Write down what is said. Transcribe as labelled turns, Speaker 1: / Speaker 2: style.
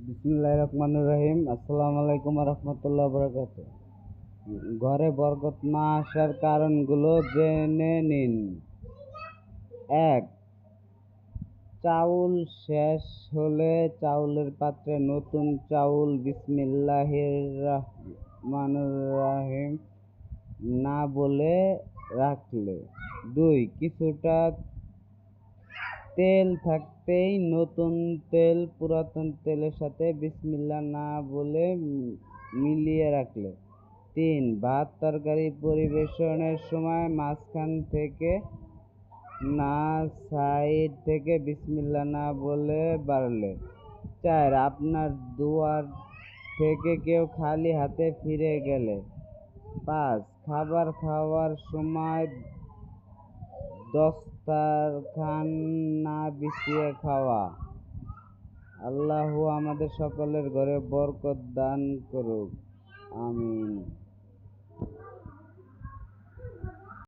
Speaker 1: বিসমিল্লাহির রহমানির রহিম। আসসালামু আলাইকুম ওয়া রাহমাতুল্লাহি ওয়া বারাকাতুহু। ঘরে বরকত না আসার কারণগুলো জেনে নিন। ১. চাউল শেষ হলে চাউলের পাত্রে নতুন চাউল বিসমিল্লাহির রহমানির রহিম না বলে রাখলে। ২. কিছুটা তেল থাকতেই নতুন তেল পুরাতন তেলের সাথে বিসমিল্লাহ না বলে মিলিয়ে রাখলে। ৩. ভাত তরকারি পরিবেশনের সময় মাঝখান থেকে না সাইড থেকে বিসমিল্লাহ না বলে বাড়লে। ৪. আপনার দুয়ার থেকে কেউ খালি হাতে ফিরে গেলে। ৫. খাবার খাওয়ার সময় দস্তরখান না বিছিয়ে খাওয়া। আল্লাহ আমাদের সকলের ঘরে বরকত দান করুক, আমিন।